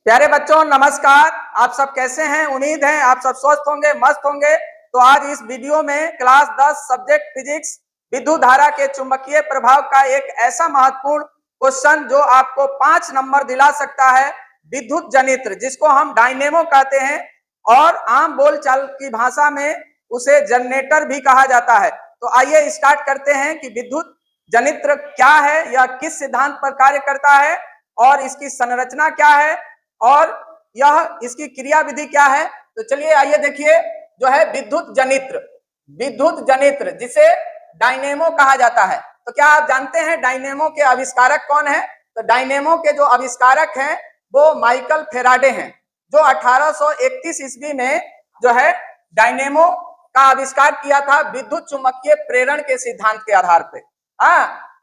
प्यारे बच्चों नमस्कार। आप सब कैसे हैं? उम्मीद है आप सब स्वस्थ होंगे, मस्त होंगे। तो आज इस वीडियो में क्लास 10 सब्जेक्ट फिजिक्स विद्युत धारा के चुंबकीय प्रभाव का एक ऐसा महत्वपूर्ण क्वेश्चन जो आपको 5 नंबर दिला सकता है, विद्युत जनित्र, जिसको हम डायनेमो कहते हैं और आम बोलचाल की भाषा में उसे जनरेटर भी कहा जाता है। तो आइए स्टार्ट करते हैं कि विद्युत जनित्र क्या है, यह किस सिद्धांत पर कार्य करता है और इसकी संरचना क्या है और यह इसकी क्रिया विधि क्या है। तो चलिए आइए देखिए, जो है विद्युत जनित्र जिसे डायनेमो कहा जाता है। तो क्या आप जानते हैं डायनेमो के आविष्कारक कौन है? तो डायनेमो के जो आविष्कारक हैं वो माइकल फेराडे हैं, जो 1831 ईस्वी में जो है डायनेमो का आविष्कार किया था विद्युत चुंबकीय प्रेरण के सिद्धांत के आधार पर।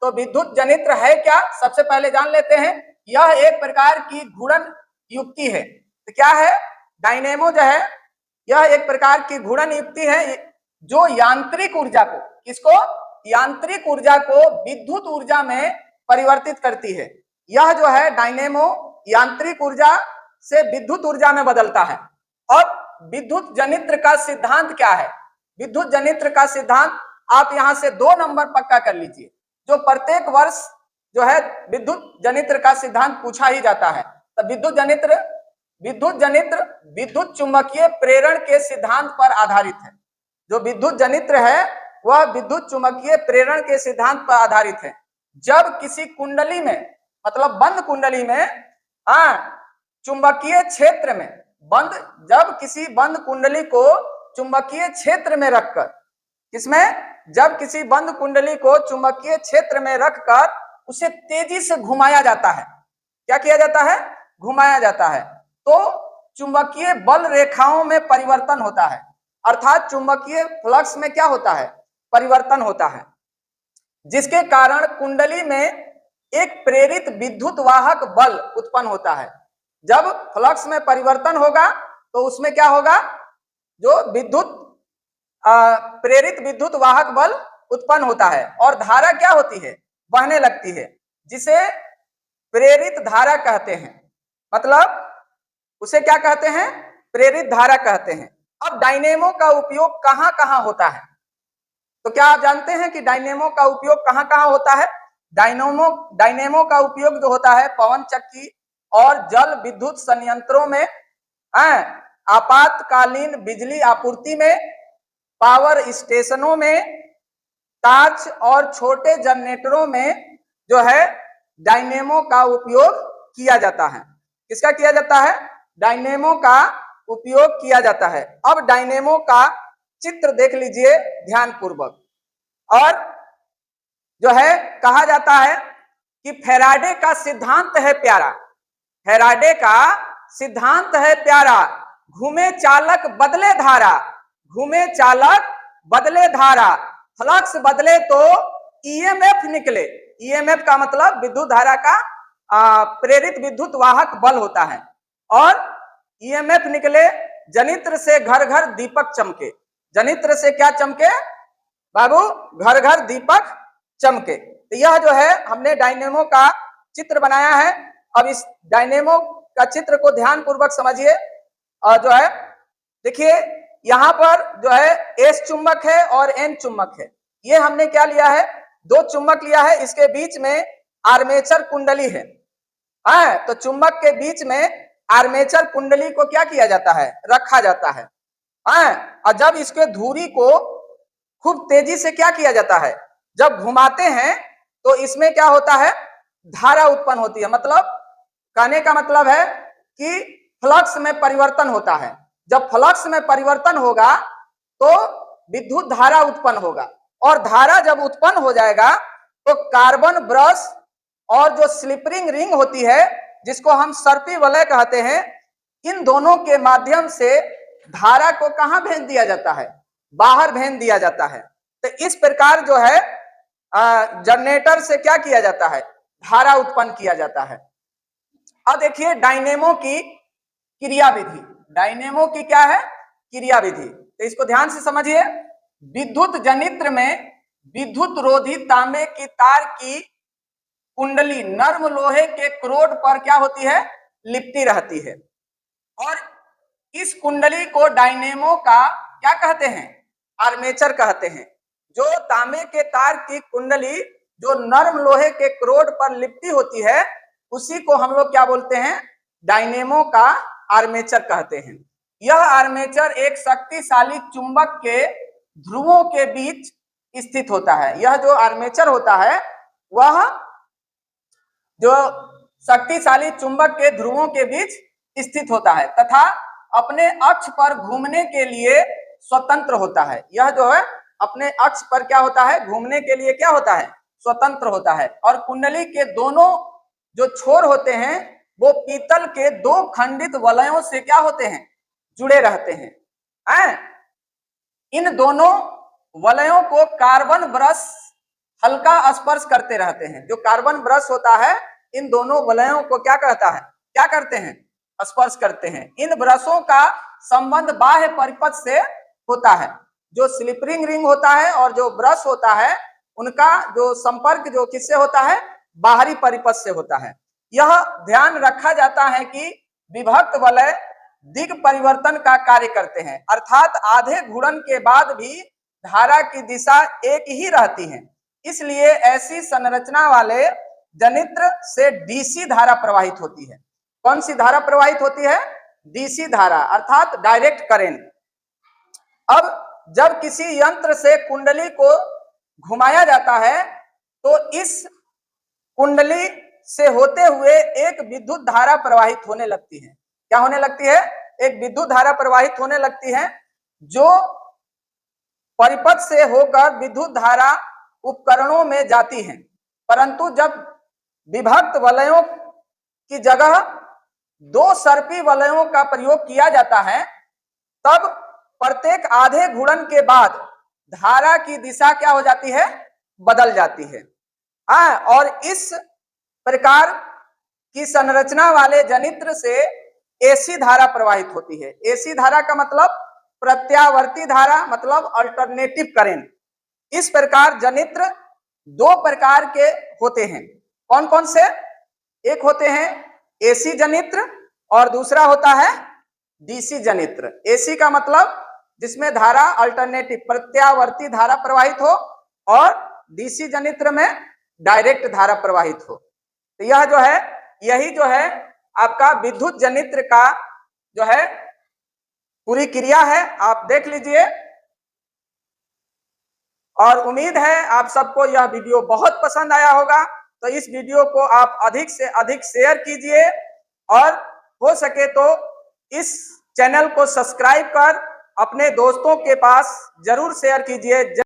तो विद्युत जनित्र है क्या, सबसे पहले जान लेते हैं। यह एक प्रकार की घूर्णन युक्ति है। तो क्या है डायनेमो? जो है यह एक प्रकार की घूर्णन युक्ति है जो यांत्रिक ऊर्जा को, किसको? यांत्रिक ऊर्जा को विद्युत ऊर्जा में परिवर्तित करती है। यह जो है डायनेमो यांत्रिक ऊर्जा से विद्युत ऊर्जा में बदलता है। और विद्युत जनित्र का सिद्धांत क्या है? विद्युत जनित्र का सिद्धांत आप यहां से 2 नंबर पक्का कर लीजिए, जो प्रत्येक वर्ष जो है विद्युत जनित्र का सिद्धांत पूछा ही जाता है। तो विद्युत जनित्र विद्युत चुंबकीय प्रेरण के सिद्धांत पर आधारित है। जो विद्युत जनित्र है वह विद्युत चुंबकीय प्रेरण के सिद्धांत पर आधारित है। जब किसी कुंडली में, मतलब बंद कुंडली में, चुंबकीय क्षेत्र में जब किसी बंद कुंडली को चुंबकीय क्षेत्र में रखकर, जब किसी बंद कुंडली को चुंबकीय क्षेत्र में रखकर उसे तेजी से घुमाया जाता है। क्या किया जाता है? घुमाया जाता है। तो चुंबकीय बल रेखाओं में परिवर्तन होता है, अर्थात चुंबकीय फ्लक्स में क्या होता है? परिवर्तन होता है, जिसके कारण कुंडली में एक प्रेरित विद्युत वाहक बल उत्पन्न होता है। जब फ्लक्स में परिवर्तन होगा तो उसमें क्या होगा? जो प्रेरित विद्युत वाहक बल उत्पन्न होता है और धारा क्या होती है? बहने लगती है, जिसे प्रेरित धारा कहते हैं। मतलब उसे क्या कहते हैं? प्रेरित धारा कहते हैं। अब डायनेमो का उपयोग कहां कहां होता है? तो क्या आप जानते हैं कि डायनेमो का उपयोग कहां कहां होता है? डायनेमो का उपयोग जो होता है पवन चक्की और जल विद्युत संयंत्रों में, आपातकालीन बिजली आपूर्ति में, पावर स्टेशनों में, टार्च और छोटे जनरेटरों में जो है डायनेमो का उपयोग किया जाता है। किसका किया जाता है? डायनेमो का उपयोग किया जाता है। अब डायनेमो का चित्र देख लीजिए ध्यान पूर्वक। और जो है कहा जाता है कि फेराडे का सिद्धांत है प्यारा, फेराडे का सिद्धांत है प्यारा, घूमे चालक बदले धारा, घूमे चालक बदले धारा, फ्लक्स बदले तो ईएमएफ निकले। ईएमएफ का मतलब विद्युत धारा का प्रेरित विद्युत वाहक बल होता है। और ईएमएफ निकले, जनित्र से घर घर दीपक चमके। जनित्र से क्या चमके बाबू? घर घर दीपक चमके। तो यह जो है हमने डायनेमो का चित्र बनाया है। अब इस डायनेमो का चित्र को ध्यान पूर्वक समझिए। और जो है देखिए यहाँ पर जो है एस चुंबक है और एन चुंबक है। ये हमने क्या लिया है? 2 चुंबक लिया है। इसके बीच में आर्मेचर कुंडली है। तो चुंबक के बीच में आर्मेचर कुंडली को क्या किया जाता है? रखा जाता है। और जब इसके धुरी को खूब तेजी से क्या किया जाता है? जब घुमाते हैं तो इसमें क्या होता है? धारा उत्पन्न होती है। मतलब कहने का मतलब है कि फ्लक्स में परिवर्तन होता है। जब फ्लक्स में परिवर्तन होगा तो विद्युत धारा उत्पन्न होगा। और धारा जब उत्पन्न हो जाएगा तो कार्बन ब्रश और जो स्लिपरिंग रिंग होती है, जिसको हम सर्पी वलय कहते हैं, इन दोनों के माध्यम से धारा को कहां भेज दिया जाता है? बाहर भेज दिया जाता है। तो इस प्रकार जो है जनरेटर से क्या किया जाता है? धारा उत्पन्न किया जाता है। अब देखिए डायनेमो की क्रिया विधि। डायनेमो की क्या है? क्रिया विधि। तो इसको ध्यान से समझिए। विद्युत जनित्र में विद्युत रोधी तांबे की तार की कुंडली नर्म लोहे के क्रोड पर क्या होती है? लिपटी रहती है। और इस कुंडली को डायनेमो का क्या कहते हैं? आर्मेचर कहते हैं। जो तांबे के तार की कुंडली जो नरम लोहे के क्रोड पर लिपटी होती है, उसी को हम लोग क्या बोलते हैं? डायनेमो का आर्मेचर कहते हैं। यह आर्मेचर एक शक्तिशाली चुंबक के ध्रुवों के बीच स्थित होता है। यह जो आर्मेचर होता है वह जो शक्तिशाली चुंबक के ध्रुवों के बीच स्थित होता है तथा अपने अक्ष पर घूमने के लिए स्वतंत्र होता है। यह जो है अपने अक्ष पर क्या होता है? घूमने के लिए क्या होता है? स्वतंत्र होता है। और कुंडली के दोनों जो छोर होते हैं वो पीतल के दो खंडित वलयों से क्या होते हैं? जुड़े रहते हैं। इन दोनों वलयों को कार्बन ब्रश हल्का स्पर्श करते रहते हैं। जो कार्बन ब्रश होता है इन दोनों वलयों को क्या कहता है? क्या करते हैं? स्पर्श करते हैं। इन ब्रशों का संबंध बाह्य परिपथ से होता है। जो स्लिपरिंग रिंग होता है और जो ब्रश होता है उनका जो संपर्क जो किससे होता है? बाहरी परिपथ से होता है। यह ध्यान रखा जाता है कि विभक्त वलय दिग परिवर्तन का कार्य करते हैं, अर्थात आधे घूर्णन के बाद भी धारा की दिशा एक ही रहती है। इसलिए ऐसी संरचना वाले जनित्र से डीसी धारा प्रवाहित होती है। कौन सी धारा प्रवाहित होती है? डीसी धारा, अर्थात डायरेक्ट करंट। अब जब किसी यंत्र से कुंडली को घुमाया जाता है तो इस कुंडली से होते हुए एक विद्युत धारा प्रवाहित होने लगती है। क्या होने लगती है? एक विद्युत धारा प्रवाहित होने लगती है जो परिपथ से होकर विद्युत धारा उपकरणों में जाती है। परंतु जब विभक्त वलयों की जगह दो सर्पी वलयों का प्रयोग किया जाता है तब प्रत्येक आधे घूर्णन के बाद धारा की दिशा क्या हो जाती है? बदल जाती है। और इस प्रकार की संरचना वाले जनित्र से एसी धारा प्रवाहित होती है। एसी धारा का मतलब प्रत्यावर्ती धारा, मतलब अल्टरनेटिव करंट। इस प्रकार जनित्र दो प्रकार के होते हैं। कौन कौन से? एक होते हैं एसी जनित्र और दूसरा होता है डीसी जनित्र। एसी का मतलब जिसमें धारा अल्टरनेटिव प्रत्यावर्ती धारा प्रवाहित हो और डीसी जनित्र में डायरेक्ट धारा प्रवाहित हो। तो यह जो है यही जो है आपका विद्युत जनित्र का जो है पूरी क्रिया है। आप देख लीजिए और उम्मीद है आप सबको यह वीडियो बहुत पसंद आया होगा। तो इस वीडियो को आप अधिक से अधिक शेयर कीजिए और हो सके तो इस चैनल को सब्सक्राइब कर अपने दोस्तों के पास जरूर शेयर कीजिए।